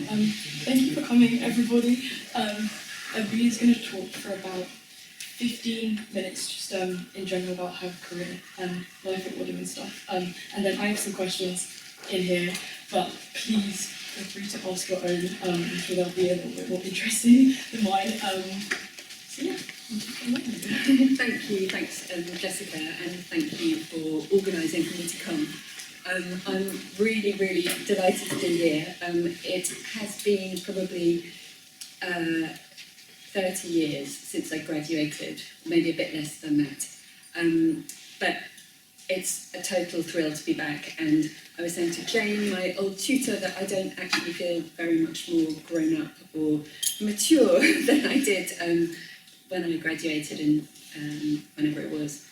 Thank you for coming, everybody. Amelia's going to talk for about 15 minutes, just in general about her career and life at Wadham and stuff. And then I have some questions in here, but please feel free to ask your own. I'm sure they'll be a little bit more interesting than mine. So yeah. Thank you, thanks Jessica, and thank you for organising for me to come. I'm really, really delighted to be here. It has been probably 30 years since I graduated, maybe a bit less than that. But it's a total thrill to be back, and I was saying to Jane, my old tutor, that I don't actually feel very much more grown up or mature than I did when I graduated in whenever it was,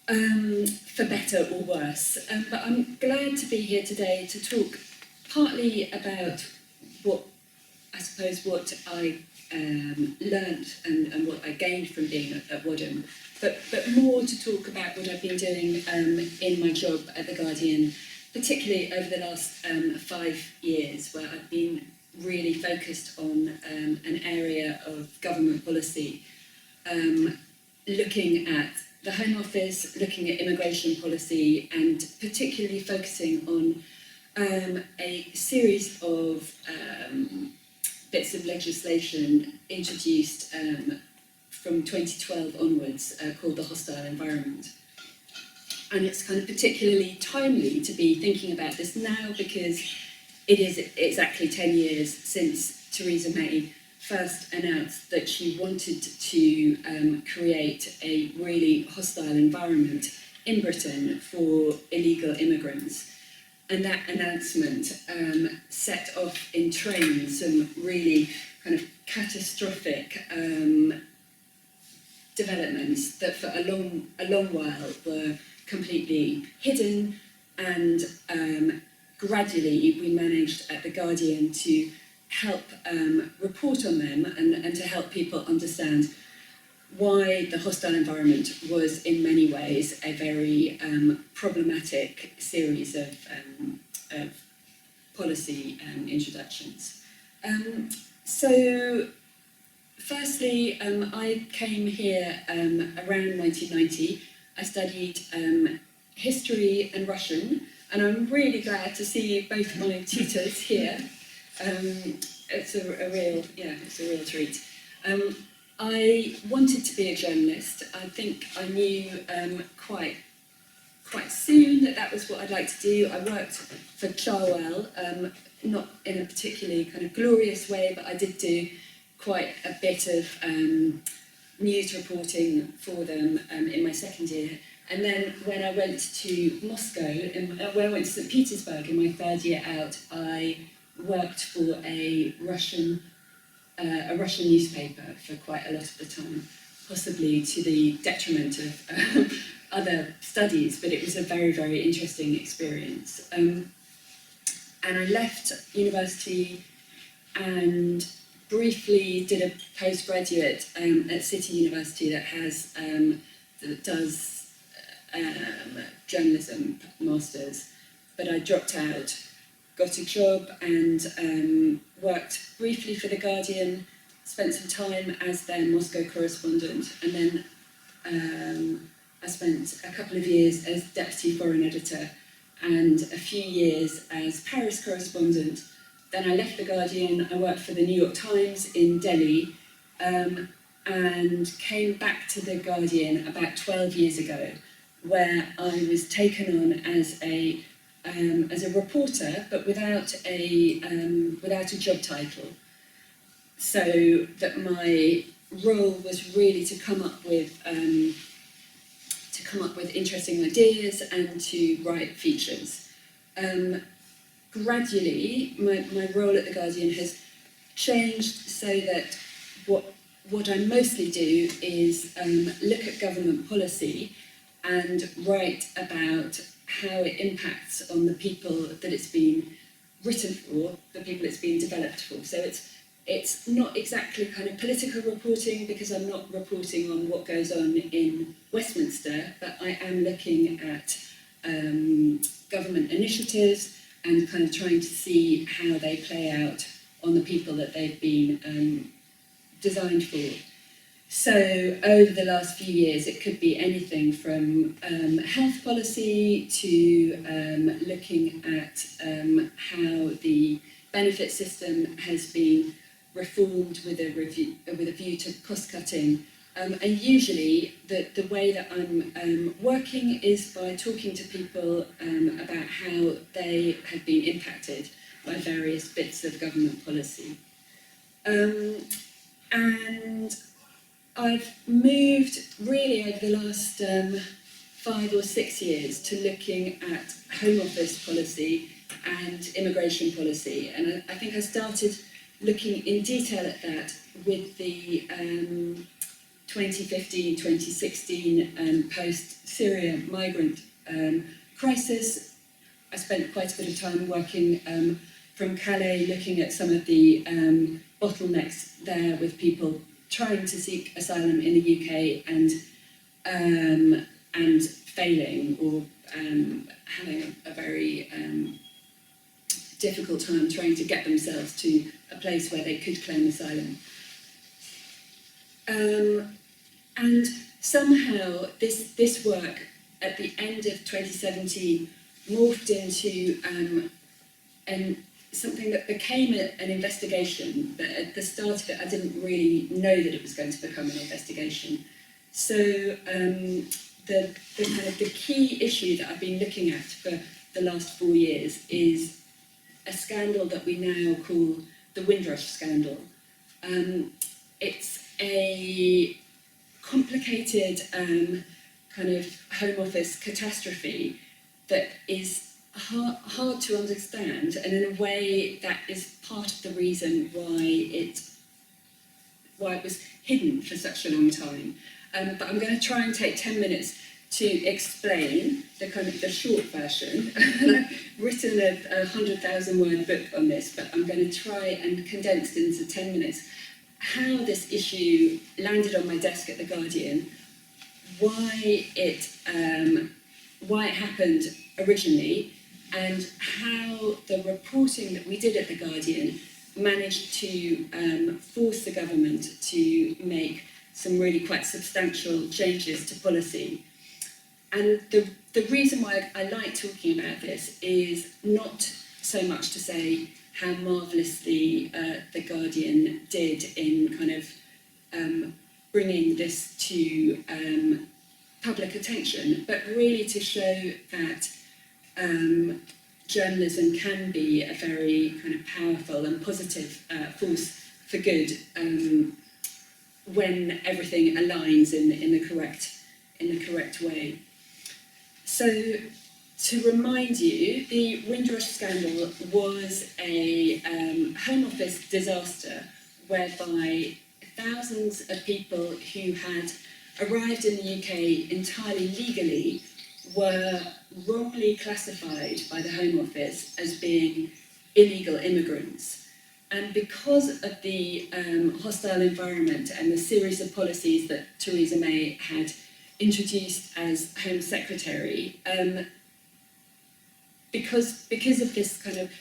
for better or worse. But I'm glad to be here today to talk partly about what I learned and what I gained from being at Wadham, but more to talk about what I've been doing in my job at The Guardian, particularly over the last 5 years, where I've been really focused on an area of government policy, looking at the Home Office, looking at immigration policy, and particularly focusing on a series of bits of legislation introduced from 2012 onwards called the Hostile Environment. And it's kind of particularly timely to be thinking about this now because it is exactly 10 years since Theresa May first announced that she wanted to create a really hostile environment in Britain for illegal immigrants. And that announcement set off in train some really kind of catastrophic developments that for a long while were completely hidden, and gradually we managed at The Guardian to help report on them and to help people understand why the hostile environment was in many ways a very problematic series of policy introductions. So firstly, I came here around 1990. I studied history and Russian, and I'm really glad to see both my tutors here. It's a real treat. I wanted to be a journalist. I think I knew quite soon that was what I'd like to do. I worked for Charwell, not in a particularly kind of glorious way, but I did do quite a bit of news reporting for them in my second year. And then when I went to Moscow, when I went to St. Petersburg in my third year out, I worked for a Russian newspaper for quite a lot of the time, possibly to the detriment of other studies, but it was a very, very interesting experience. And I left university and briefly did a postgraduate at City University that does journalism masters, but I dropped out, got a job and worked briefly for The Guardian, spent some time as their Moscow correspondent, and then I spent a couple of years as deputy foreign editor and a few years as Paris correspondent. Then I left The Guardian, I worked for the New York Times in Delhi, and came back to The Guardian about 12 years ago, where I was taken on as a reporter, but without a job title. So that my role was really to come up with interesting ideas and to write features. Gradually, my role at The Guardian has changed so that what I mostly do is look at government policy and write about how it impacts on the people that it's been written for, the people it's been developed for. So it's not exactly kind of political reporting, because I'm not reporting on what goes on in Westminster, but I am looking at government initiatives and kind of trying to see how they play out on the people that they've been designed for. So over the last few years, it could be anything from health policy to looking at how the benefit system has been reformed with a view to cost cutting. And usually the way that I'm working is by talking to people about how they have been impacted by various bits of government policy. And I've moved really over the last 5 or 6 years to looking at Home Office policy and immigration policy. And I think I started looking in detail at that with the 2015-2016 post-Syria migrant crisis. I spent quite a bit of time working from Calais, looking at some of the bottlenecks there with people trying to seek asylum in the UK and failing or having a very difficult time trying to get themselves to a place where they could claim asylum. And somehow this work at the end of 2017 morphed into something that became an investigation, but at the start of it I didn't really know that it was going to become an investigation. So the key issue that I've been looking at for the last 4 years is a scandal that we now call the Windrush Scandal. It's a complicated kind of Home Office catastrophe that is hard to understand, and in a way that is part of the reason why it was hidden for such a long time. But I'm going to try and take 10 minutes to explain the short version. I've written a 100,000 word book on this, but I'm going to try and condense it into 10 minutes how this issue landed on my desk at The Guardian, why it happened originally, and how the reporting that we did at The Guardian managed to force the government to make some really quite substantial changes to policy. And the reason why I like talking about this is not so much to say how marvellously The Guardian did in kind of bringing this to public attention, but really to show that journalism can be a very kind of powerful and positive force for good when everything aligns in the correct way. So, to remind you, the Windrush Scandal was a Home Office disaster whereby thousands of people who had arrived in the UK entirely legally were wrongly classified by the Home Office as being illegal immigrants. And because of the hostile environment and the series of policies that Theresa May had introduced as Home Secretary, because of this kind of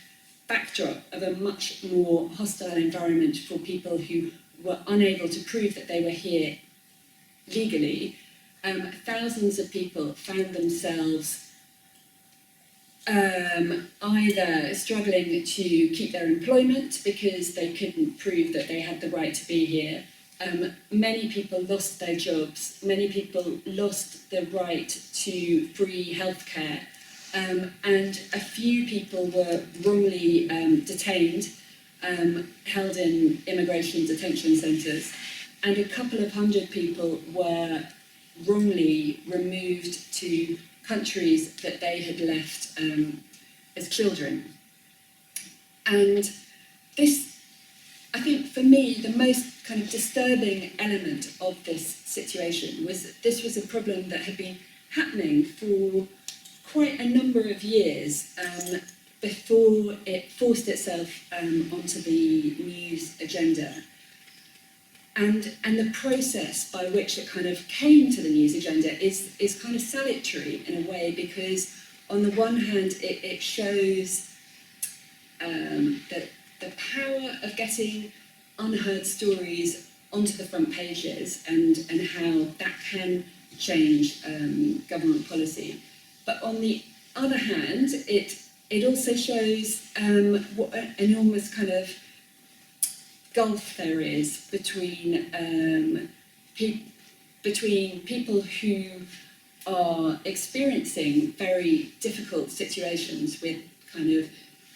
backdrop of a much more hostile environment for people who were unable to prove that they were here legally, thousands of people found themselves either struggling to keep their employment because they couldn't prove that they had the right to be here. Many people lost their jobs, many people lost the right to free healthcare, and a few people were wrongly detained, held in immigration detention centres, and a couple of hundred people were wrongly removed to countries that they had left as children. And this, I think for me, the most kind of disturbing element of this situation was that this was a problem that had been happening for quite a number of years before it forced itself onto the news agenda. And the process by which it kind of came to the news agenda is kind of salutary in a way, because on the one hand it shows that the power of getting unheard stories onto the front pages and how that can change government policy. But on the other hand, it also shows what an enormous kind of gulf there is between people who are experiencing very difficult situations with kind of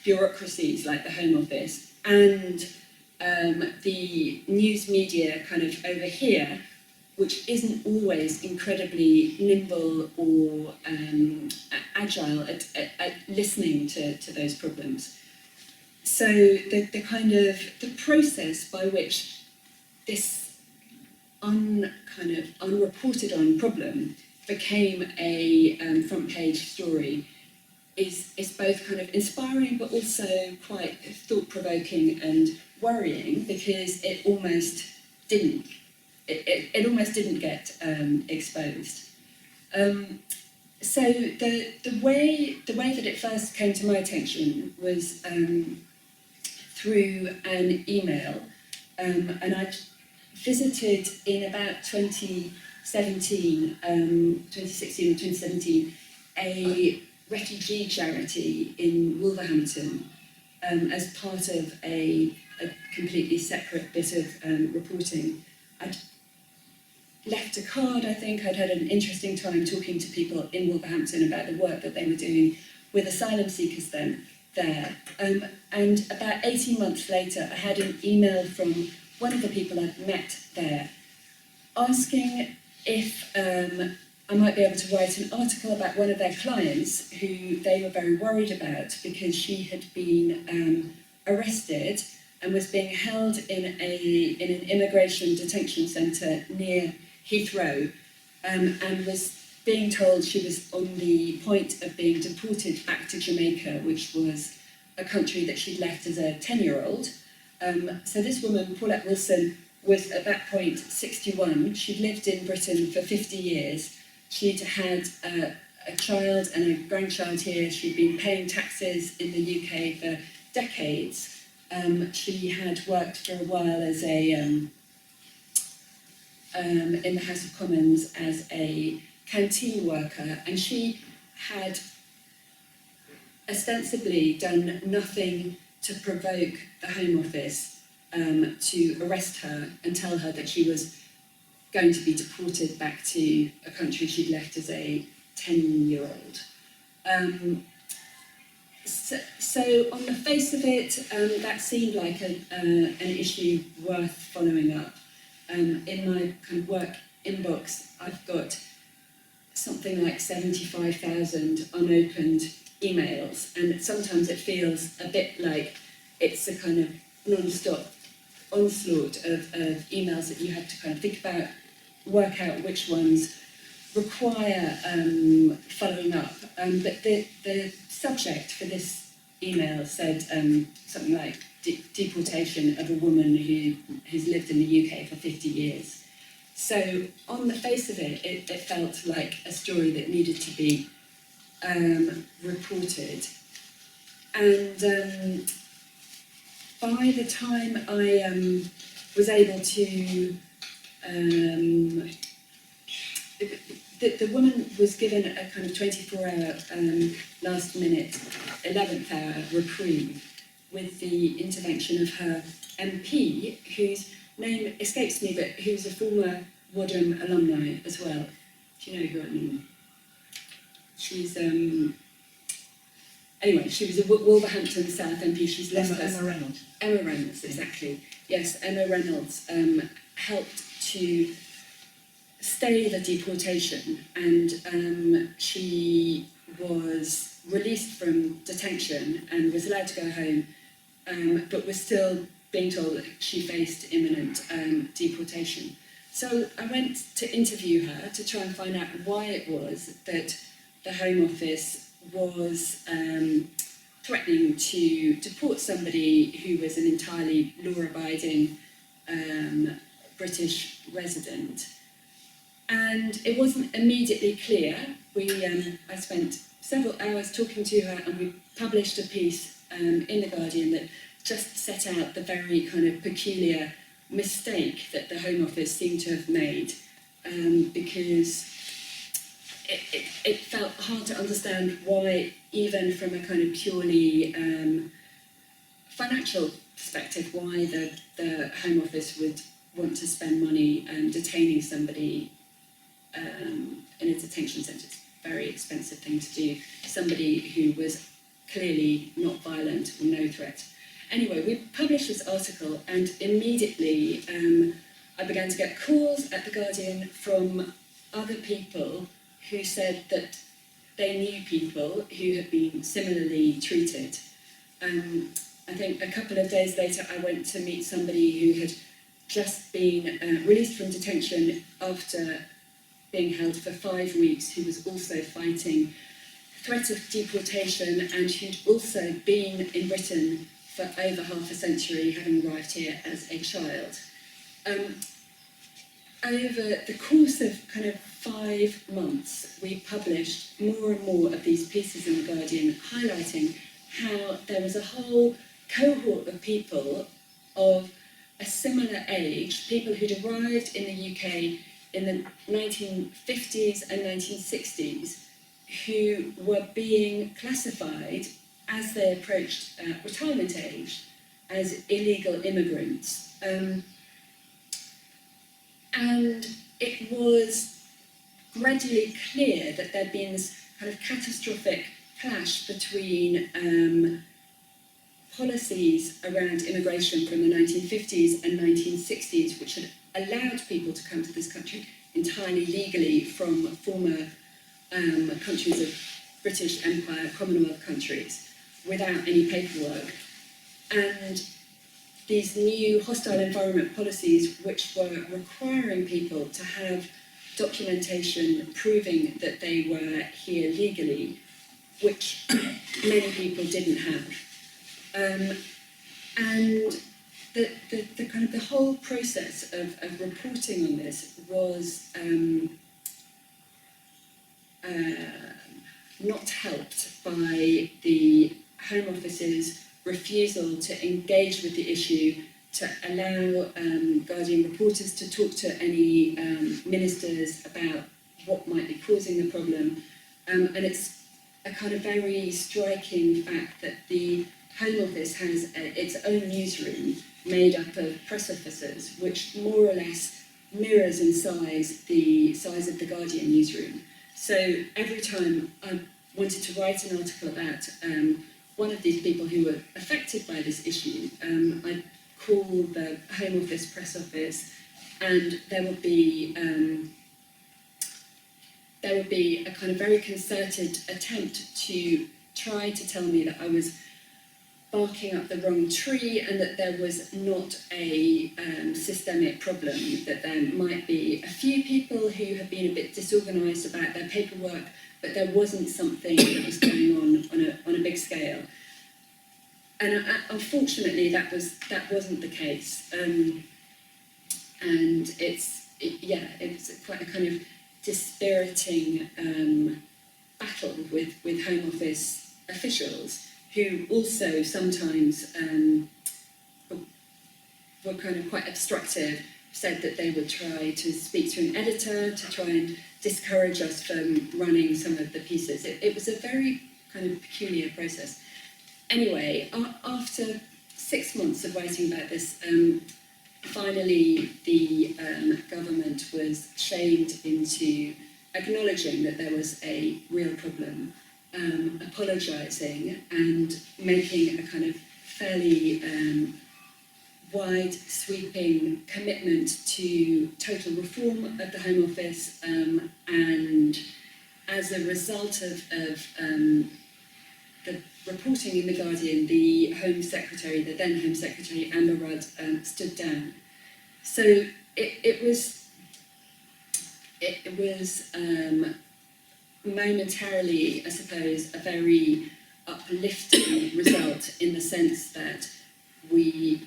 bureaucracies like the Home Office and the news media kind of over here, which isn't always incredibly nimble or agile at listening to those problems. So the process by which this unreported on problem became a front page story is both kind of inspiring but also quite thought-provoking and worrying, because it almost didn't get exposed. So the way that it first came to my attention was through an email, and I'd visited in about 2016 or 2017 a refugee charity in Wolverhampton as part of a completely separate bit of reporting. I'd left a card, I think. I'd had an interesting time talking to people in Wolverhampton about the work that they were doing with asylum seekers then there. And about 18 months later, I had an email from one of the people I'd met there asking if I might be able to write an article about one of their clients who they were very worried about because she had been arrested and was being held in an immigration detention centre near Heathrow, and was being told she was on the point of being deported back to Jamaica, which was a country that she'd left as a 10-year-old. So this woman, Paula Wilson, was at that point 61. She'd lived in Britain for 50 years. She'd had a child and a grandchild here. She'd been paying taxes in the UK for decades. She had worked for a while as in the House of Commons as a canteen worker, and she had ostensibly done nothing to provoke the Home Office to arrest her and tell her that she was going to be deported back to a country she'd left as a 10-year-old. So on the face of it, that seemed like an issue worth following up. In my kind of work inbox, I've got something like 75,000 unopened emails, and sometimes it feels a bit like it's a kind of non-stop onslaught of emails that you have to kind of think about, work out which ones require following up. But the subject for this email said something like deportation of a woman who's lived in the UK for 50 years. So on the face of it, it felt like a story that needed to be reported. And by the time I was able to... The woman was given a kind of 24-hour last-minute, 11th-hour reprieve with the intervention of her MP, whose name escapes me, but who's a former Wadham alumni as well. Do you know who I mean? She's... Anyway, she was a Wolverhampton South MP. She's left us. Emma Reynolds. Emma Reynolds, exactly. Yes, Emma Reynolds helped to stay the deportation, and she was released from detention and was allowed to go home, but was still being told that she faced imminent deportation. So I went to interview her to try and find out why it was that the Home Office was threatening to deport somebody who was an entirely law-abiding British resident. And it wasn't immediately clear. I spent several hours talking to her, and we published a piece in The Guardian that just set out the very kind of peculiar mistake that the Home Office seemed to have made, because it felt hard to understand why, even from a kind of purely financial perspective, why the Home Office would want to spend money detaining somebody in a detention centre. It's a very expensive thing to do. Somebody who was clearly not violent or no threat. Anyway, we published this article, and immediately I began to get calls at The Guardian from other people who said that they knew people who had been similarly treated. I think a couple of days later I went to meet somebody who had just been released from detention after being held for 5 weeks, who was also fighting threat of deportation and who'd also been in Britain for over half a century, having arrived here as a child. Over the course of kind of 5 months, we published more and more of these pieces in The Guardian, highlighting how there was a whole cohort of people of a similar age, people who'd arrived in the UK in the 1950s and 1960s, who were being classified as they approached retirement age as illegal immigrants. And it was gradually clear that there'd been this kind of catastrophic clash between policies around immigration from the 1950s and 1960s, which had allowed people to come to this country entirely legally from former countries of British Empire, Commonwealth countries, without any paperwork, and these new hostile environment policies which were requiring people to have documentation proving that they were here legally, which many people didn't have. And the kind of the whole process of reporting on this was not helped by the Home Office's refusal to engage with the issue, to allow Guardian reporters to talk to any ministers about what might be causing the problem. And it's a kind of very striking fact that the Home Office has its own newsroom made up of press officers, which more or less mirrors in size the size of the Guardian newsroom. So every time I wanted to write an article about one of these people who were affected by this issue, I'd call the Home Office press office, and there would be a kind of very concerted attempt to try to tell me that I was barking up the wrong tree and that there was not a systemic problem, that there might be a few people who have been a bit disorganised about their paperwork, but there wasn't something that was going on a big scale. And unfortunately, that wasn't the case. And it's quite a kind of dispiriting battle with Home Office officials, who also sometimes were kind of quite obstructive, said that they would try to speak to an editor to try and discourage us from running some of the pieces. It was a very kind of peculiar process. Anyway, after 6 months of writing about this, finally the government was shamed into acknowledging that there was a real problem, apologising and making a kind of fairly wide-sweeping commitment to total reform of the Home Office, and as a result of the reporting in The Guardian, the Home Secretary, the then Home Secretary, Amber Rudd, stood down. So it was momentarily, I suppose, a very uplifting result, in the sense that we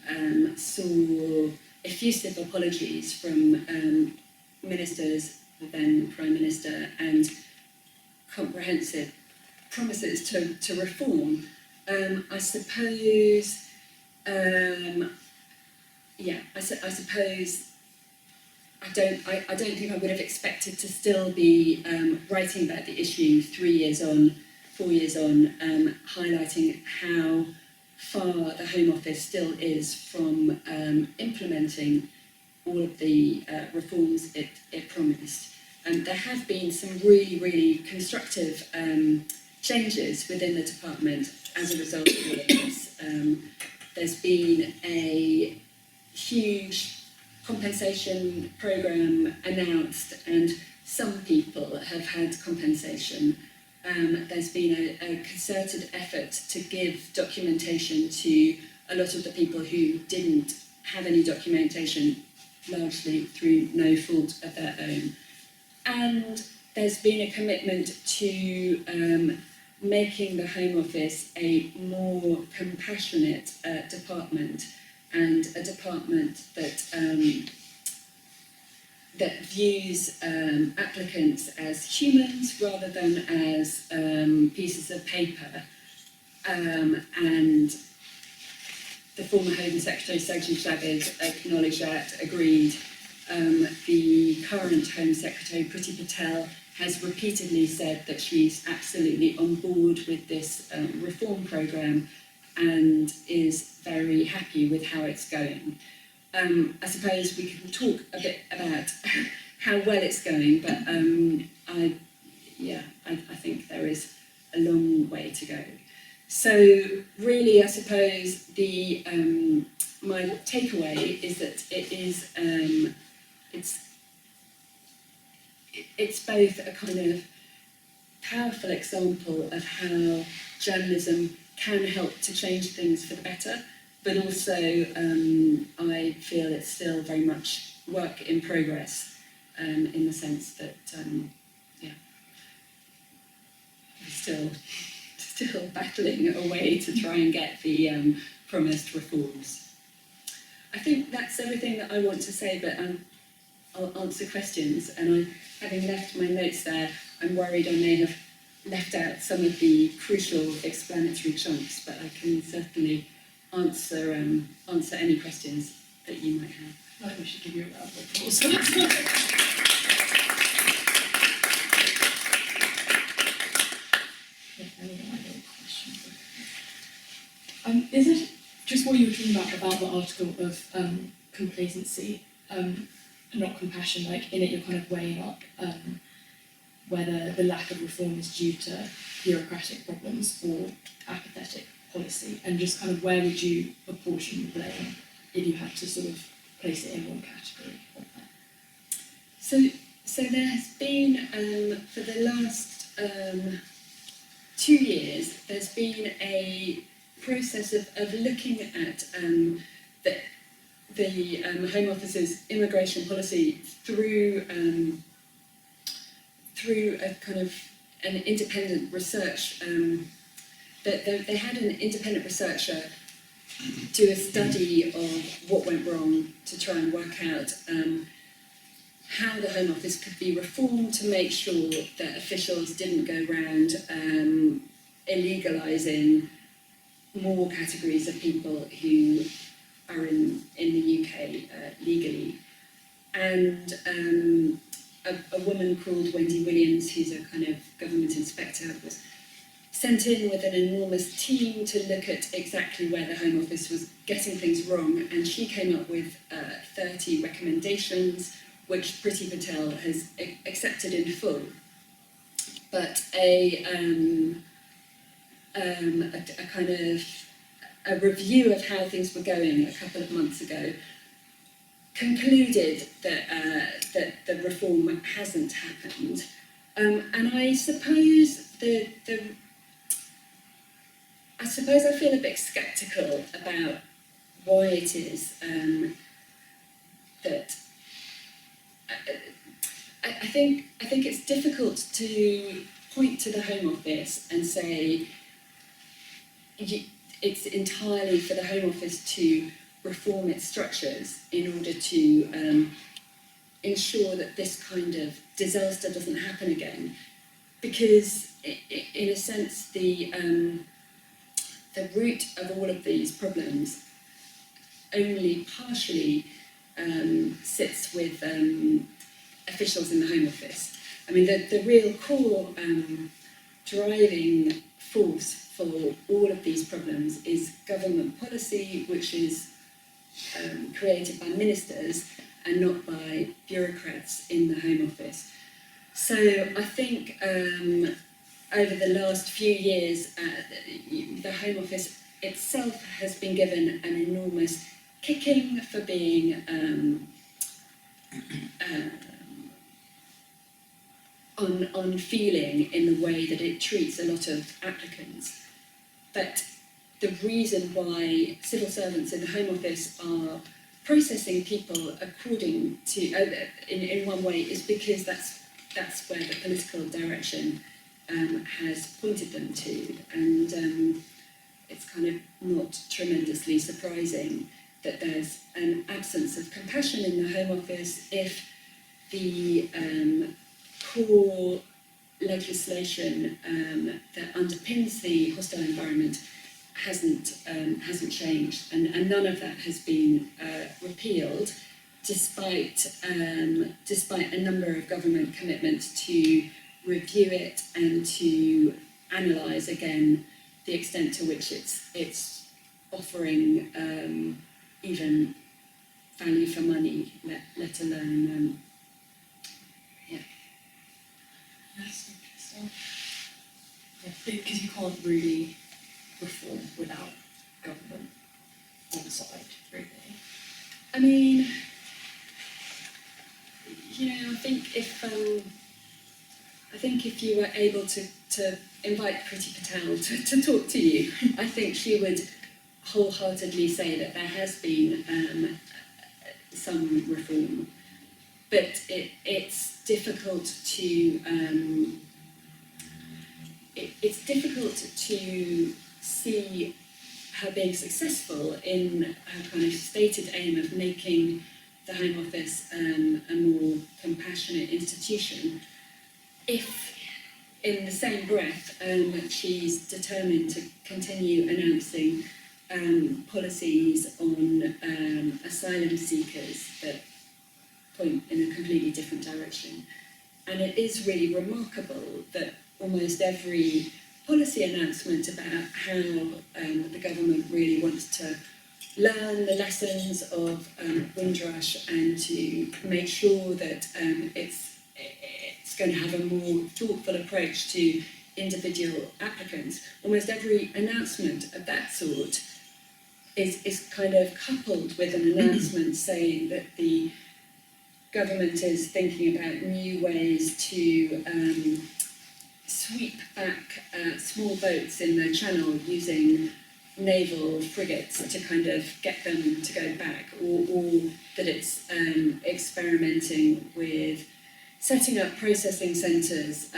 saw effusive apologies from ministers, the then Prime Minister, and comprehensive promises to reform. I suppose Yeah, I suppose I don't think I would have expected to still be writing about the issue 3 years on, 4 years on, highlighting how far the Home Office still is from implementing all of the reforms it promised. There have been some really constructive changes within the department as a result of all of this. There's been a huge compensation programme announced, and some people have had compensation. There's been a concerted effort to give documentation to a lot of the people who didn't have any documentation, largely through no fault of their own. And there's been a commitment to making the Home Office a more compassionate department, and a department that that views applicants as humans rather than as pieces of paper. And the former Home Secretary, Sajid Javid, acknowledged that, agreed. The current Home Secretary, Priti Patel, has repeatedly said that she's absolutely on board with this reform programme and is very happy with how it's going. I suppose we can talk a bit about how well it's going, but I think there is a long way to go. So really, I suppose the my takeaway is that it is it's both a kind of powerful example of how journalism can help to change things for the better, but also I feel it's still very much work in progress, in the sense that we're still battling away to try and get the promised reforms. I think that's everything that I want to say, but I'll answer questions, and having left my notes there, I'm worried I may have left out some of the crucial explanatory chunks, but I can certainly answer any questions that you might have. I think we should give you a round of applause. Any other questions? Is it just what you were talking about the article of complacency, not compassion? Like in it, you're kind of weighing up whether the lack of reform is due to bureaucratic problems or apathetic policy, and just kind of where would you apportion the blame if you had to sort of place it in one category of that? So there has been, for the last 2 years, there's been a process of looking at the Home Office's immigration policy through a kind of an independent research. They had an independent researcher do a study of what went wrong to try and work out how the Home Office could be reformed to make sure that officials didn't go around illegalising more categories of people who are in the UK legally. And a woman called Wendy Williams, who's a kind of government inspector, was sent in with an enormous team to look at exactly where the Home Office was getting things wrong, and she came up with 30 recommendations, which Priti Patel has accepted in full. But a kind of a review of how things were going a couple of months ago concluded that the reform hasn't happened, and I suppose I feel a bit sceptical about why it is that I think it's difficult to point to the Home Office and say it's entirely for the Home Office to reform its structures in order to ensure that this kind of disaster doesn't happen again, because in a sense the root of all of these problems only partially sits with officials in the Home Office. I mean, the real core driving force for all of these problems is government policy, which is created by ministers and not by bureaucrats in the Home Office. So I think over the last few years, the Home Office itself has been given an enormous kicking for being on feeling in the way that it treats a lot of applicants. But the reason why civil servants in the Home Office are processing people according to, in one way, is because that's where the political direction has pointed them to. And it's kind of not tremendously surprising that there's an absence of compassion in the Home Office if the core legislation that underpins the hostile environment hasn't changed, and none of that has been repealed, despite a number of government commitments to review it and to analyse again the extent to which it's offering even value for money, let alone That's interesting. Yeah, because you can't really reform without government oversight, really. I mean, I think if you were able to invite Priti Patel to talk to you, I think she would wholeheartedly say that there has been some reform, but it's difficult to see her being successful in her kind of stated aim of making the Home Office a more compassionate institution if, in the same breath, she's determined to continue announcing policies on asylum seekers that point in a completely different direction. And it is really remarkable that almost every policy announcement about how the government really wants to learn the lessons of Windrush and to make sure that it's going to have a more thoughtful approach to individual applicants. Almost every announcement of that sort is kind of coupled with an announcement saying that the government is thinking about new ways to sweep back small boats in the Channel using naval frigates to kind of get them to go back, or that it's experimenting with setting up processing centres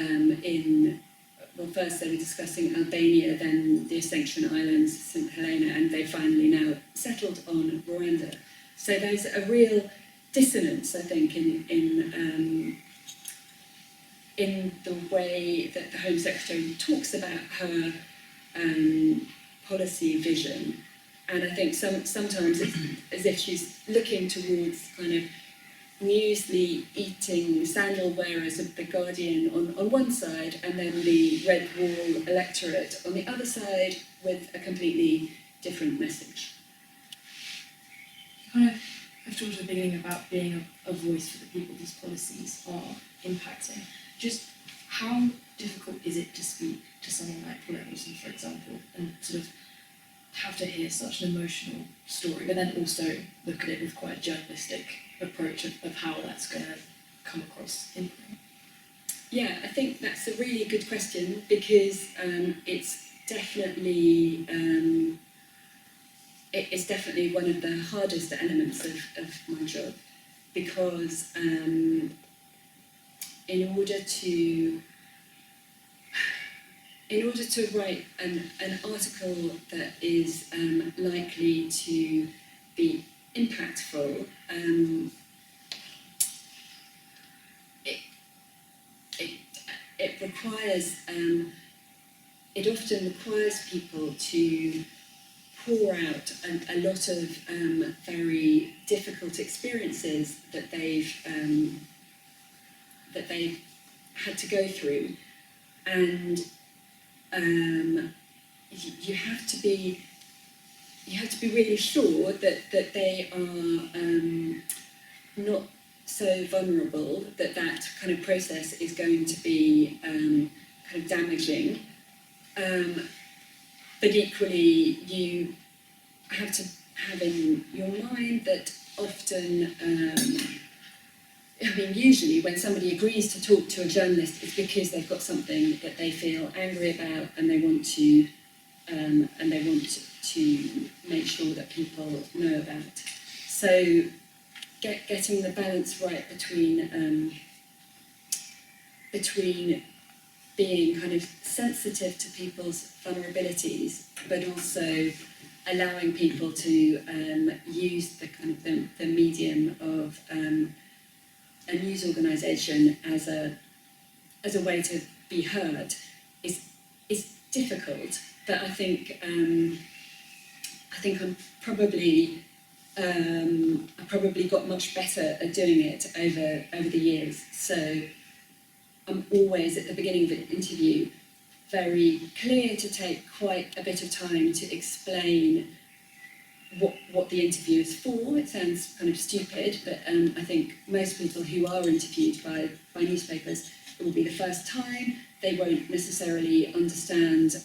first they were discussing Albania, then the Ascension Islands, St Helena, and they finally now settled on Rwanda. So there's a real dissonance, I think, in the way that the Home Secretary talks about her policy vision, and I think sometimes it's as if she's looking towards kind of Newsly eating sandal wearers of The Guardian on one side, and then the Red Wall electorate on the other side with a completely different message. Kind of I've talked at the beginning about being a voice for the people these policies are impacting. Just how difficult is it to speak to someone like Paula Wilson, for example, and sort of have to hear such an emotional story, but then also look at it with quite a journalistic approach of how that's going to come across in print? Yeah, I think that's a really good question, because it's definitely one of the hardest elements of my job, because in order to write an article that is likely to be impactful, it often requires people to pour out a lot of very difficult experiences that they've had to go through, and you have to be really sure that they are not so vulnerable that kind of process is going to be kind of damaging. But equally, you have to have in your mind that often, usually when somebody agrees to talk to a journalist, it's because they've got something that they feel angry about, and they want to make sure that people know about. So, getting the balance right between being kind of sensitive to people's vulnerabilities, but also allowing people to use the kind of the medium of a news organisation as a way to be heard is difficult. But I think I'm probably I probably got much better at doing it over the years. So I'm always at the beginning of an interview very clear to take quite a bit of time to explain what the interview is for. It sounds kind of stupid, but I think most people who are interviewed by newspapers, it will be the first time. They won't necessarily understand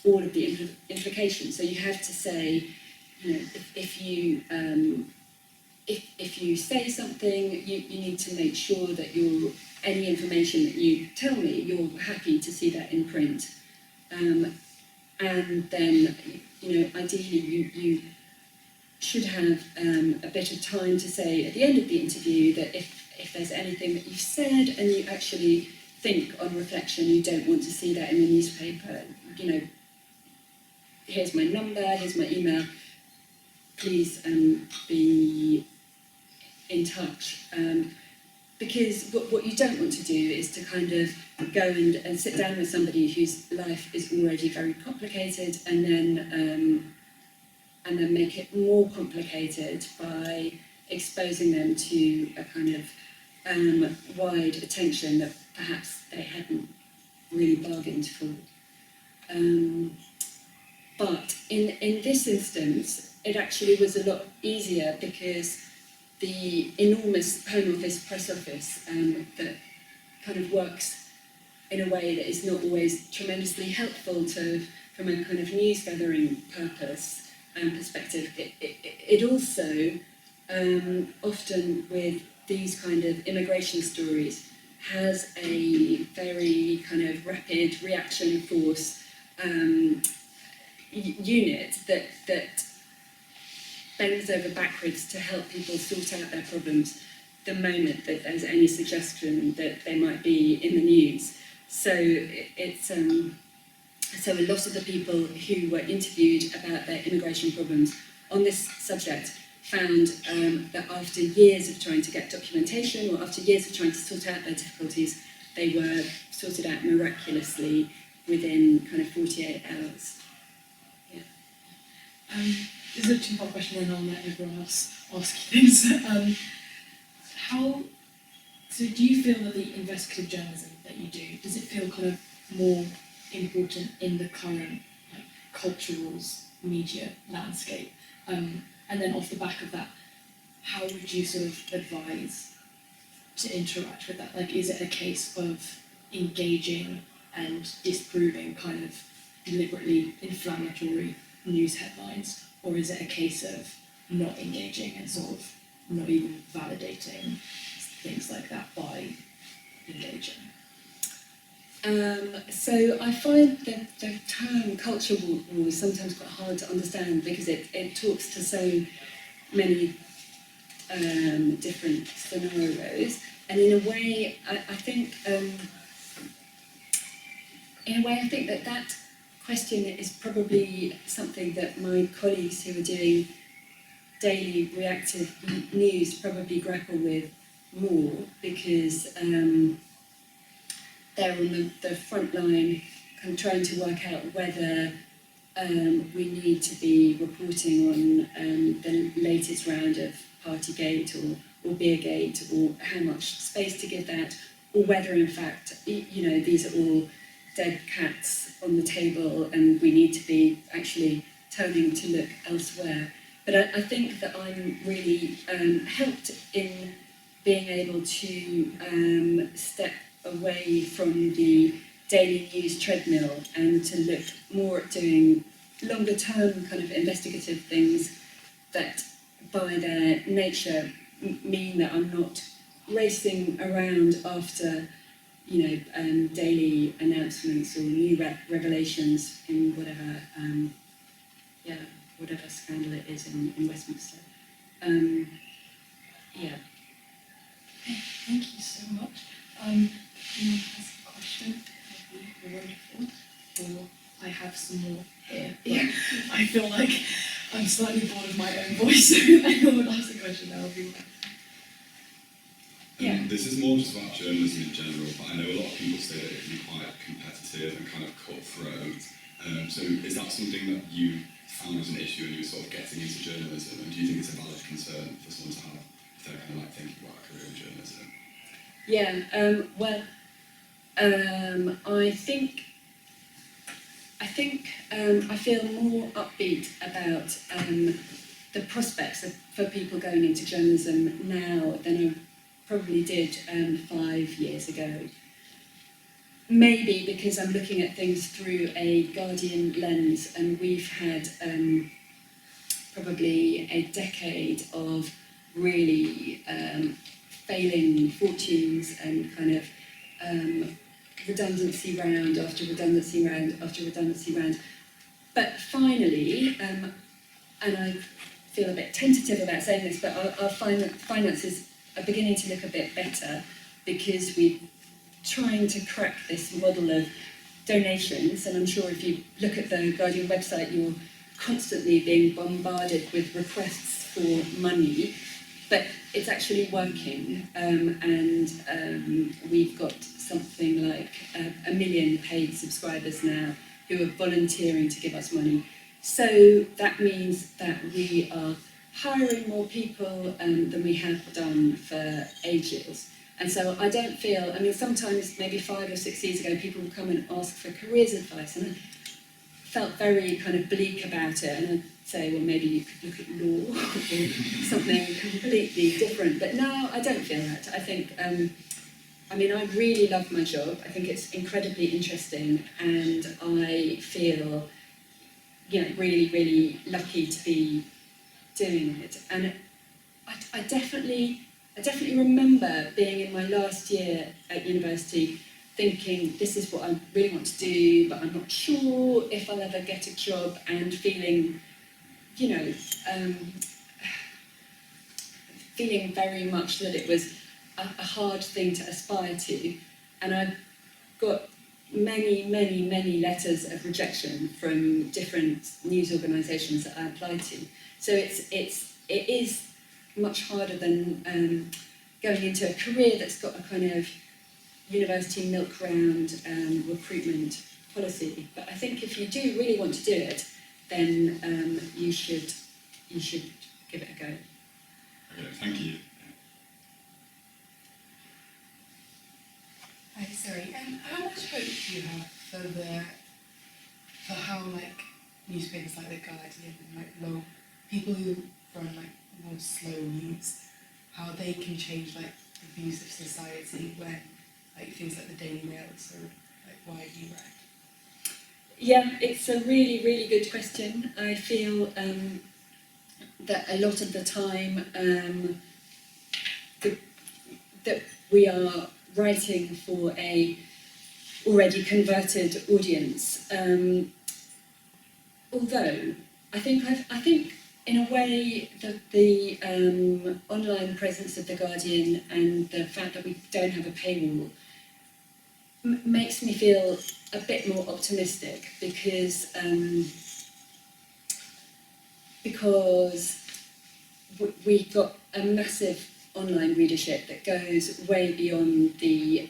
all of the implications. So you have to say, if you say something, you need to make sure that any information that you tell me, you're happy to see that in print. And then, ideally you should have a bit of time to say at the end of the interview that if there's anything that you've said and you actually think on reflection you don't want to see that in the newspaper, here's my number, here's my email, please be in touch. Because what you don't want to do is to kind of go and sit down with somebody whose life is already very complicated and then make it more complicated by exposing them to a kind of wide attention that perhaps they hadn't really bargained for. But in this instance, it actually was a lot easier because the enormous Home Office press office that kind of works in a way that is not always tremendously helpful from a kind of news gathering purpose and perspective. It also often with these kind of immigration stories has a very kind of rapid reaction force unit that bends over backwards to help people sort out their problems the moment that there's any suggestion that they might be in the news. So it's so a lot of the people who were interviewed about their immigration problems on this subject found that after years of trying to get documentation or after years of trying to sort out their difficulties, they were sorted out miraculously within kind of 48 hours. Yeah. This is a two-part question, and I'll let everyone else ask you things. So do you feel that the investigative journalism that you do, does it feel kind of more important in the current cultural media landscape? And then off the back of that, how would you sort of advise to interact with that? Like, is it a case of engaging and disproving kind of deliberately inflammatory news headlines, or is it a case of not engaging and sort of not even validating things like that by engaging? So I find that the term culture war is sometimes quite hard to understand because it talks to so many different scenarios, and in a way I think that question is probably something that my colleagues who are doing daily reactive news probably grapple with more, because they're on the front line kind of trying to work out whether we need to be reporting on the latest round of Partygate or Beergate, or how much space to give that, or whether in fact, you know, these are all dead cats on the table and we need to be actually turning to look elsewhere. But I think that I'm really helped in being able to step away from the daily news treadmill and to look more at doing longer term kind of investigative things that by their nature mean that I'm not racing around after, you know, daily announcements or new revelations in whatever, whatever scandal it is in Westminster. Yeah. Thank you so much. Do you want to ask a question? That would be wonderful. Or I have some more here. Yeah. I feel like I'm slightly bored of my own voice, so if anyone would ask a question, that would be wonderful. Yeah. This is more just about journalism in general, but I know a lot of people say that it can be quite competitive and kind of cutthroat. So is that something that you found as an issue when you were sort of getting into journalism, and do you think it's a valid concern for someone to have if they're kind of like thinking about a career in journalism? Yeah, I feel more upbeat about the prospects for people going into journalism now than I probably did 5 years ago. Maybe because I'm looking at things through a Guardian lens, and we've had probably a decade of really failing fortunes and kind of redundancy round after redundancy round after redundancy round. But finally, and I feel a bit tentative about saying this, but our finances are beginning to look a bit better because we're trying to crack this model of donations, and I'm sure if you look at the Guardian website, you're constantly being bombarded with requests for money, but it's actually working, and we've got something like 1 million paid subscribers now who are volunteering to give us money. So that means that we are hiring more people than we have done for ages. And so I don't feel, I mean, sometimes maybe 5 or 6 years ago, people would come and ask for careers advice, and I felt very kind of bleak about it, and I'd say, well, maybe you could look at law or something completely different. But now I don't feel that. I think, I mean, I really love my job. I think it's incredibly interesting, and I feel, you know, really, really lucky to be doing it. And I definitely remember being in my last year at university thinking, this is what I really want to do, but I'm not sure if I'll ever get a job, and feeling, you know, feeling very much that it was a hard thing to aspire to. And I got many letters of rejection from different news organisations that I applied to. So it is much harder than going into a career that's got a kind of university milk round recruitment policy. But I think if you do really want to do it, then you should give it a go. Okay, thank you. Hi, sorry. How much hope do you have for how like newspapers like The Guardian and like people who run like more slow news, how they can change like the views of society when like things like the Daily Mail are so like widely read? Yeah, it's a really good question. I feel that a lot of the time that we are writing for a already converted audience. Although I think in a way that the online presence of The Guardian and the fact that we don't have a paywall makes me feel a bit more optimistic, because we've got a massive online readership that goes way beyond the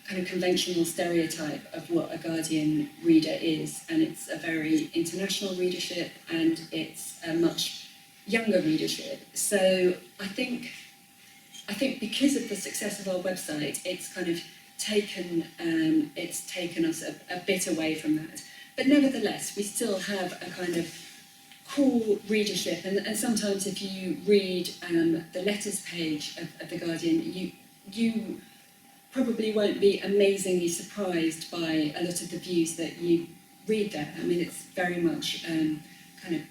kind of conventional stereotype of what a Guardian reader is, and it's a very international readership, and it's a much younger readership. So I think because of the success of our website, it's kind of taken us a bit away from that. But nevertheless, we still have a kind of cool readership, and sometimes if you read the letters page of The Guardian, you probably won't be amazingly surprised by a lot of the views that you read there. I mean, it's very much kind of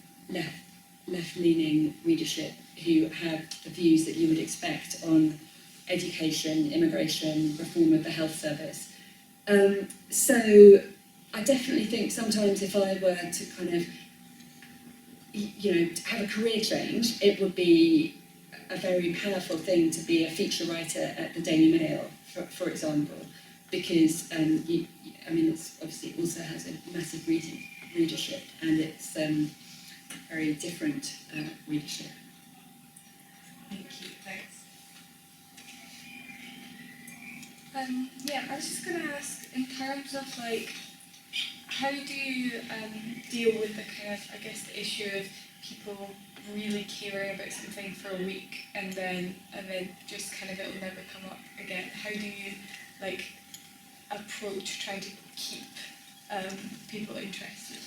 left-leaning readership who have the views that you would expect on education, immigration, reform of the health service. So I definitely think sometimes if I were to kind of, have a career change, it would be a very powerful thing to be a feature writer at the Daily Mail, for example, because it's obviously it also has a massive readership, and it's very different readership. Thank you, thanks. I was just going to ask, in terms of how do you deal with the kind of, the issue of people really caring about something for a week and then just kind of it'll never come up again? How do you approach trying to keep people interested?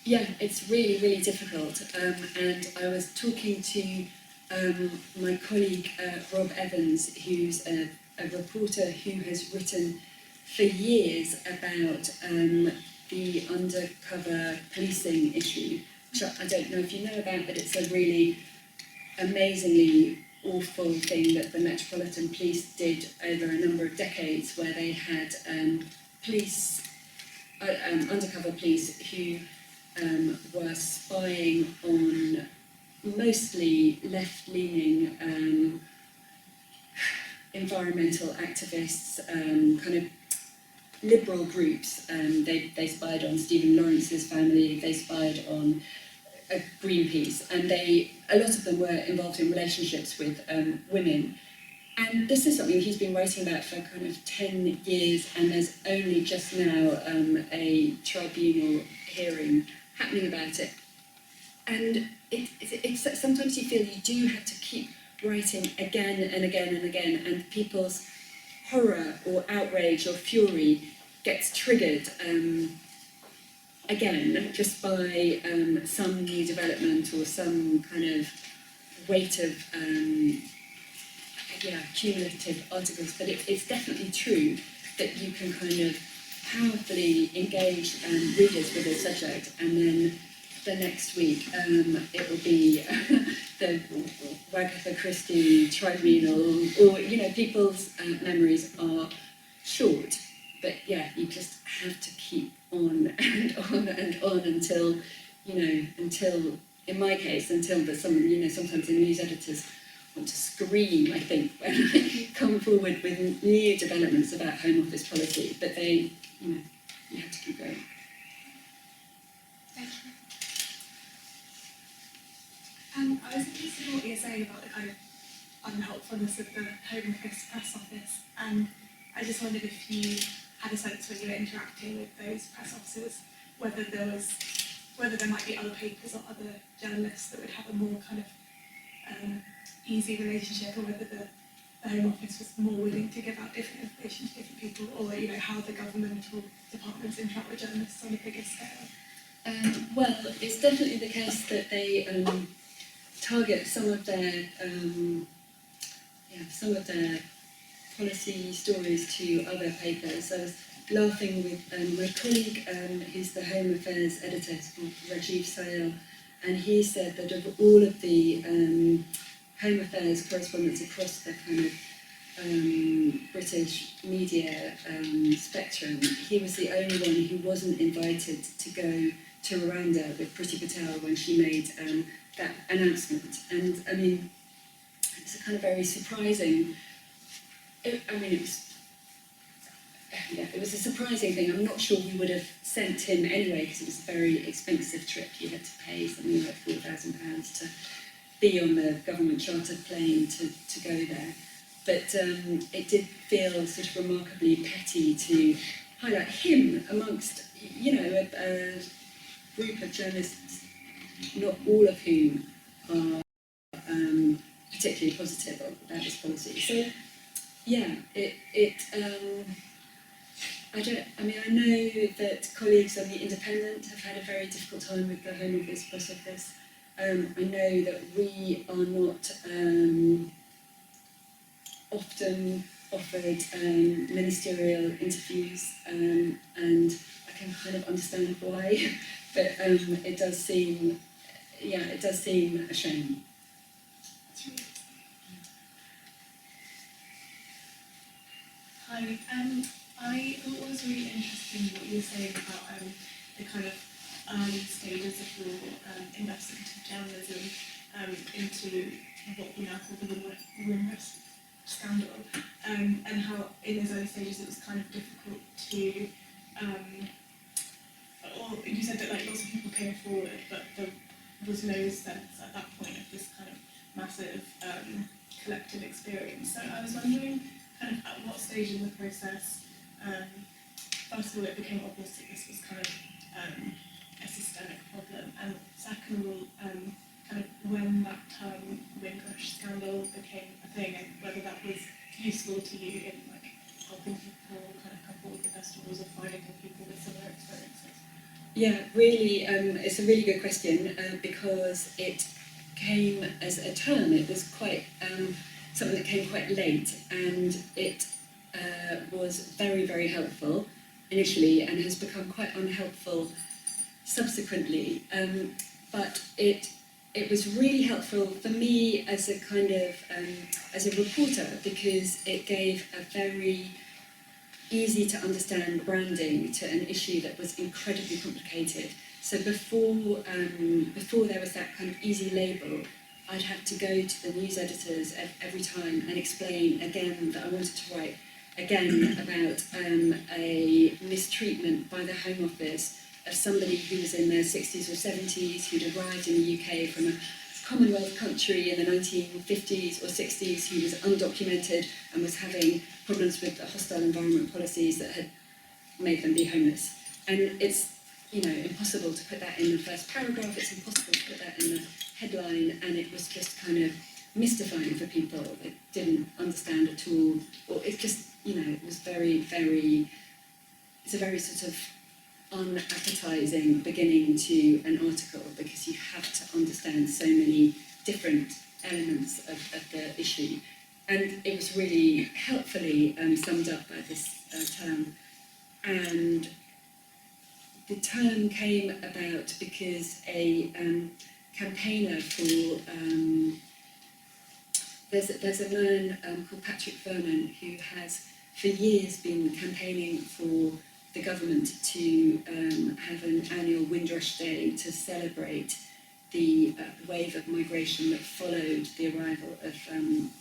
Yeah, it's really, really difficult. And I was talking to my colleague Rob Evans, who's a reporter who has written for years about the undercover policing issue, which I don't know if you know about, but it's a really amazingly awful thing that the Metropolitan Police did over a number of decades, where they had undercover police who were spying on mostly left-leaning environmental activists, kind of liberal groups. They spied on Stephen Lawrence's family, they spied on Greenpeace, and a lot of them were involved in relationships with women. And this is something he's been writing about for kind of 10 years, and there's only just now a tribunal hearing happening about it. And it's sometimes you feel you do have to keep writing again and again and again, and people's horror or outrage or fury gets triggered again just by some new development or some kind of weight of cumulative articles. But it's definitely true that you can kind of powerfully engage readers with a subject, and then the next week it will be the Agatha Christie tribunal, or people's memories are short, but you just have to keep on and on and on until in my case until sometimes the news editors want to scream, I think, when they come forward with new developments about Home Office policy, but you have to keep going. Thank you. I was interested in what you were saying about the kind of unhelpfulness of the Home Office press office, and I just wondered if you had a sense when you were interacting with those press officers whether there might be other papers or other journalists that would have a more kind of easy relationship, or whether the Home Office was more willing to give out different information to different people, or how the governmental departments interact with journalists on a bigger scale. Well, it's definitely the case that they target some of their policy stories to other papers. I was laughing with my colleague, who's the Home Affairs editor, called Rajiv Sahel, and he said that of all of the Home Affairs correspondents across the kind of British media spectrum, he was the only one who wasn't invited to go to Rwanda with Priti Patel when she made that announcement. And I mean, it's a kind of very surprising. It was a surprising thing. I'm not sure we would have sent him anyway, because it was a very expensive trip. You had to pay something like £4,000 to be on the government chartered plane to go there. but it did feel sort of remarkably petty to highlight him amongst, a group of journalists, not all of whom are particularly positive about this policy. So, yeah, I know that colleagues on the Independent have had a very difficult time with the Home Office press office. I know that we are not often offered ministerial interviews, and I can kind of understand why, but it does seem a shame. Hi, I thought it was really interesting what you were saying about the kind of early stages of your investigative journalism into what we now call the Windrush Scandal, and how in those early stages it was kind of difficult to, or you said that like lots of people came forward, but there was no sense at that point of this kind of massive collective experience. So I was wondering kind of at what stage in the process, first of all, it became obvious that this was kind of a systemic problem, and second of all, kind of when that term Windrush Scandal became a thing, and whether that was useful to you in like helping people kind of couple with the festivals or finding people with similar experiences. Yeah, really, it's a really good question because it came as a term. It was quite something that came quite late, and it was very, very helpful initially and has become quite unhelpful subsequently. But it was really helpful for me as a kind of as a reporter, because it gave a very easy to understand branding to an issue that was incredibly complicated. So before there was that kind of easy label, I'd have to go to the news editors every time and explain again that I wanted to write again about a mistreatment by the Home Office of somebody who was in their 60s or 70s, who'd arrived in the UK from a Commonwealth country in the 1950s or 60s, who was undocumented and was having problems with the hostile environment policies that had made them be homeless. And it's, impossible to put that in the first paragraph, it's impossible to put that in the headline, and it was just kind of mystifying for people that didn't understand at all, or it just, it was very, very, it's a very sort of unappetizing beginning to an article, because you have to understand so many different elements of the issue. And it was really helpfully summed up by this term. And the term came about because a campaigner for, there's a man called Patrick Vernon who has for years been campaigning for the government to have an annual Windrush Day to celebrate the wave of migration that followed the arrival of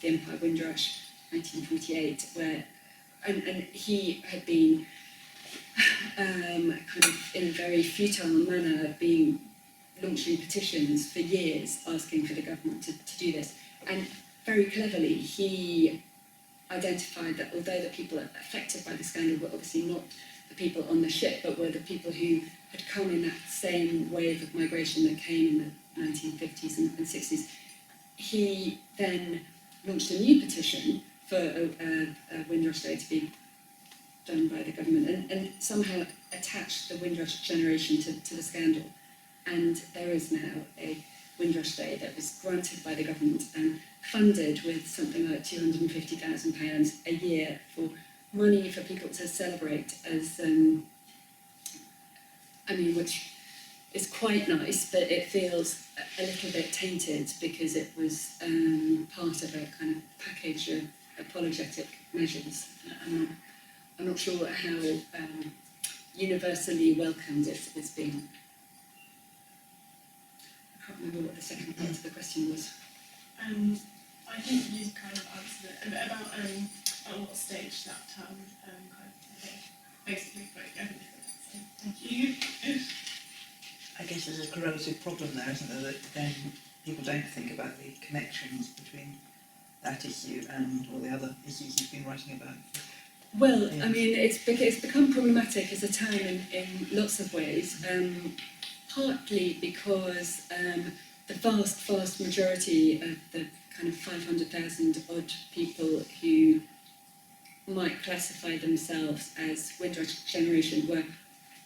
the Empire Windrush, 1948, and he had been kind of in a very futile manner being launching petitions for years asking for the government to do this. And very cleverly he identified that although the people affected by the scandal were obviously not the people on the ship, but were the people who had come in that same wave of migration that came in the 1950s and 60s, he then launched a new petition for a Windrush Day to be done by the government, and somehow attached the Windrush generation to the scandal. And there is now a Windrush Day that was granted by the government and funded with something like £250,000 a year for money for people to celebrate as, which is quite nice, but it feels a little bit tainted because it was part of a kind of package of apologetic measures. I'm not sure how universally welcomed it's been. I can't remember what the second part of the question was. I think you kind of answered it a bit about at what stage that term kind of basically, but everything. So thank you. I guess there's a corrosive problem there, isn't there, that then people don't think about the connections between that issue and all the other issues you've been writing about? Well, Yeah. I mean, it's become problematic as a term in lots of ways, partly because the vast majority of the kind of 500,000 odd people who might classify themselves as Windrush generation were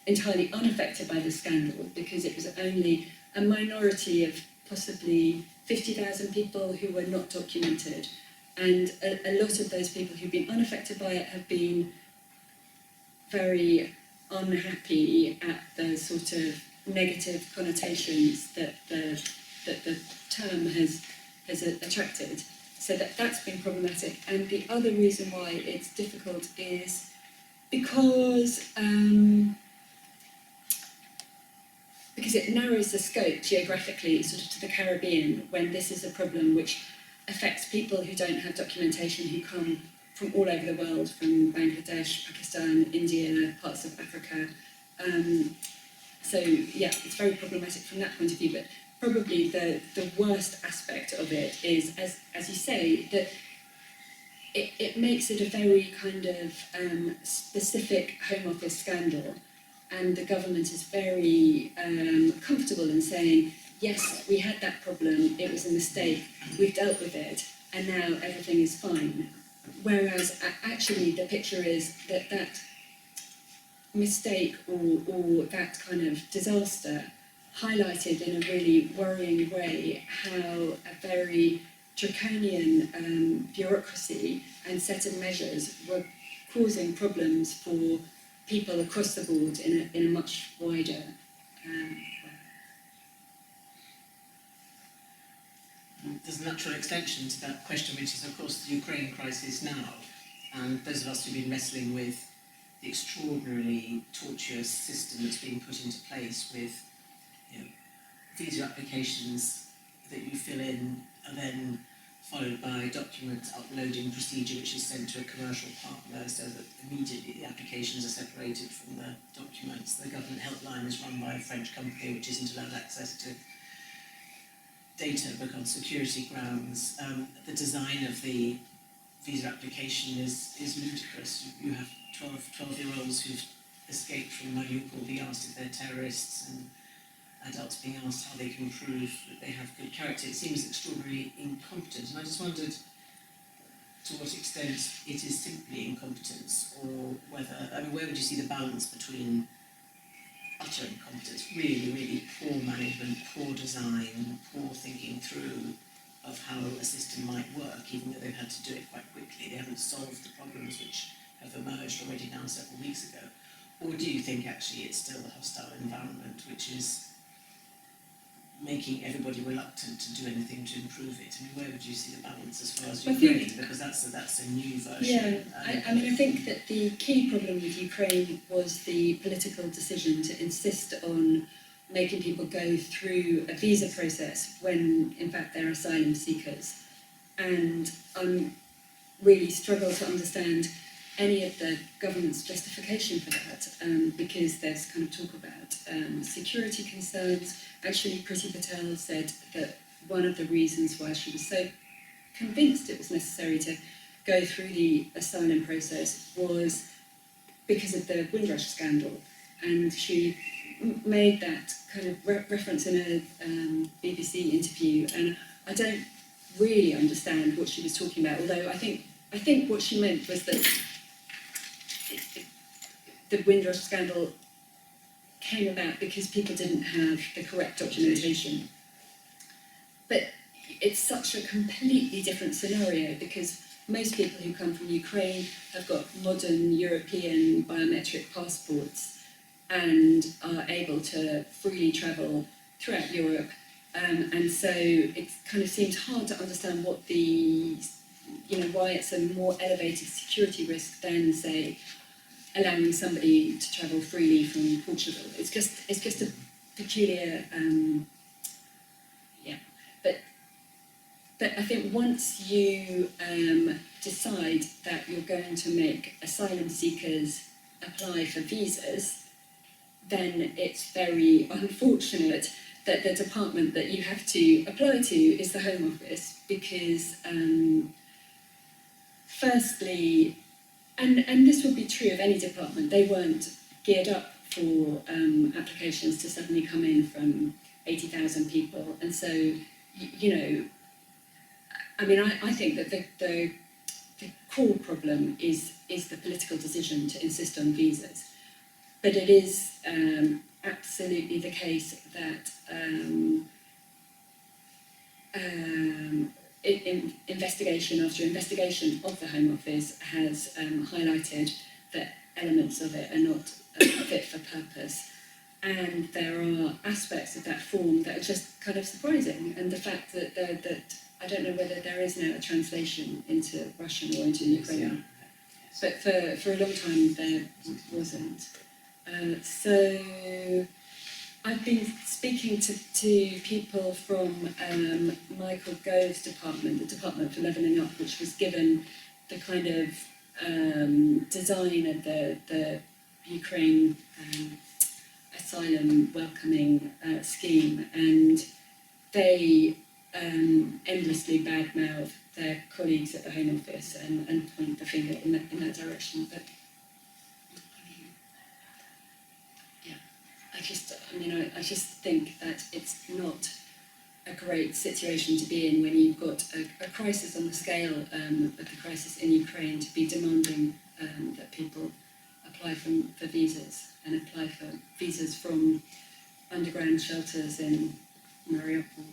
entirely unaffected by the scandal, because it was only a minority of possibly 50,000 people who were not documented. And a lot of those people who've been unaffected by it have been very unhappy at the sort of negative connotations that the term has attracted. So that's been problematic. And the other reason why it's difficult is because it narrows the scope geographically sort of to the Caribbean, when this is a problem which affects people who don't have documentation, who come from all over the world, from Bangladesh, Pakistan, India, parts of Africa. So yeah, it's very problematic from that point of view, but probably the worst aspect of it is, as you say, that it makes it a very kind of specific Home Office scandal, and the government is very comfortable in saying, yes, we had that problem, it was a mistake, we've dealt with it, and now everything is fine. Whereas actually the picture is that that mistake or that kind of disaster highlighted in a really worrying way how a very draconian bureaucracy and set of measures were causing problems for people across the board in a much wider way. There's a natural extension to that question, which is, of course, the Ukraine crisis now. And those of us who've been wrestling with the extraordinarily tortuous system that's being put into place with, you know, visa applications that you fill in are then followed by a document uploading procedure which is sent to a commercial partner, so that immediately the applications are separated from the documents. The government helpline is run by a French company which isn't allowed access to data but on security grounds. The design of the visa application is ludicrous. You have 12-year-olds who've escaped from Mariupol being asked if they're terrorists, and adults being asked how they can prove that they have good character. It seems extraordinarily incompetent, and I just wondered to what extent it is simply incompetence, or whether, I mean, where would you see the balance between utter incompetence, really poor management, poor design, poor thinking through of how a system might work, even though they've had to do it quite quickly. They haven't solved the problems which have emerged already now several weeks ago. Or do you think actually it's still a hostile environment which is making everybody reluctant to do anything to improve it? I mean, where would you see the balance as far as Ukraine? Because that's a new version. Yeah, I mean, I think that the key problem with Ukraine was the political decision to insist on making people go through a visa process when, in fact, they're asylum seekers. And I really struggle to understand any of the government's justification for that, because there's kind of talk about security concerns. Actually, Priti Patel said that one of the reasons why she was so convinced it was necessary to go through the asylum process was because of the Windrush Scandal. And she made that kind of reference in a BBC interview, and I don't really understand what she was talking about, although I think what she meant was that the Windrush Scandal came about because people didn't have the correct documentation. But it's such a completely different scenario, because most people who come from Ukraine have got modern European biometric passports and are able to freely travel throughout Europe. And so it kind of seems hard to understand what why it's a more elevated security risk than, say, allowing somebody to travel freely from Portugal. It's just a peculiar, But I think once you decide that you're going to make asylum seekers apply for visas, then it's very unfortunate that the department that you have to apply to is the Home Office, because firstly, and this would be true of any department, they weren't geared up for applications to suddenly come in from 80,000 people. And so, you know, I mean, I think that the core problem is the political decision to insist on visas. But it is absolutely the case that investigation after investigation of the Home Office has highlighted that elements of it are not fit for purpose. And there are aspects of that form that are just kind of surprising. And the fact that I don't know whether there is now a translation into Russian or into Ukrainian. But for a long time there wasn't. So I've been speaking to people from Michael Gove's department, the Department for Levelling Up, which was given the kind of design of the Ukraine asylum welcoming scheme, and they endlessly badmouth their colleagues at the Home Office and point the finger in that direction. But I just think that it's not a great situation to be in when you've got a crisis on the scale of the crisis in Ukraine to be demanding that people apply for visas and apply for visas from underground shelters in Mariupol.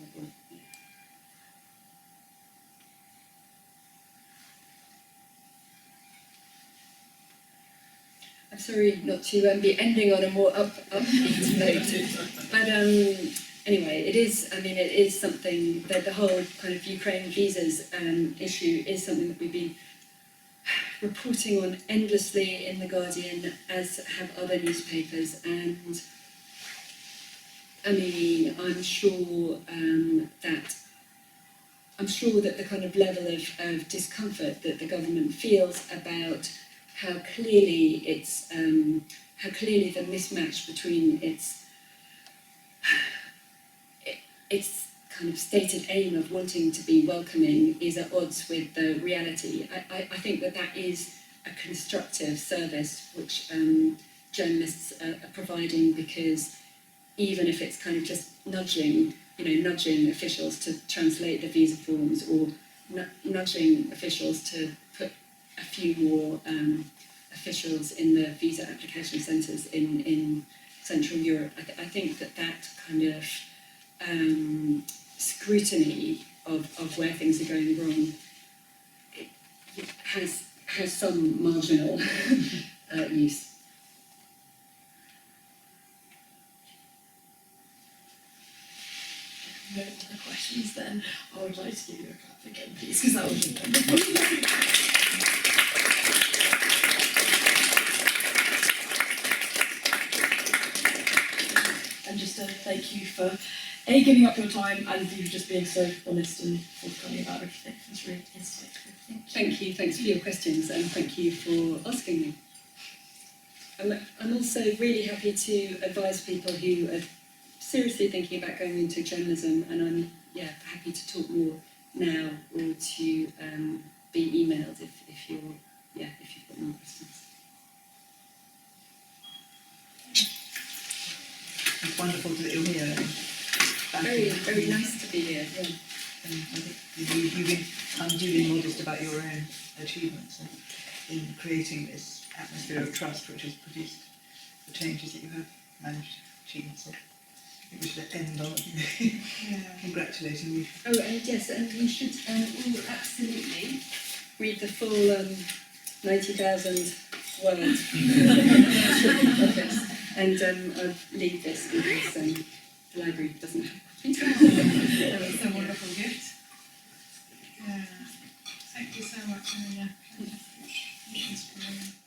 I'm sorry not to be ending on a more upbeat note, but anyway, it is something that the whole kind of Ukraine visas issue is something that we've been reporting on endlessly in The Guardian, as have other newspapers, and I mean, I'm sure that the kind of level of discomfort that the government feels about how clearly the mismatch between its kind of stated aim of wanting to be welcoming is at odds with the reality. I think that is a constructive service which journalists are providing, because even if it's kind of just nudging officials to translate the visa forms, or nudging officials to put a few more officials in the visa application centres in Central Europe, I think that kind of scrutiny of where things are going wrong has some marginal use. No other questions then. I would like to give you a clap again, please, because that was wonderful. And just thank you for giving up your time, and you just being so honest and forthcoming about everything. It's really insightful. Thank you. Thanks for your questions, and thank you for asking me. I'm also really happy to advise people who are seriously thinking about going into journalism, and I'm happy to talk more now, or to be emailed if you've got more questions. It's wonderful that you're here. Very, very nice to be here. Yeah. And I think you've been unduly modest about your own achievements in creating this atmosphere of trust which has produced the changes that you have managed to achieve. So I think we should end on congratulating you. Oh, and yes, and we should all absolutely read the full 90,000 words office. And I'll leave this because the library doesn't have copies. That was a wonderful gift. Yeah. Thank you so much, Amelia. Thank you.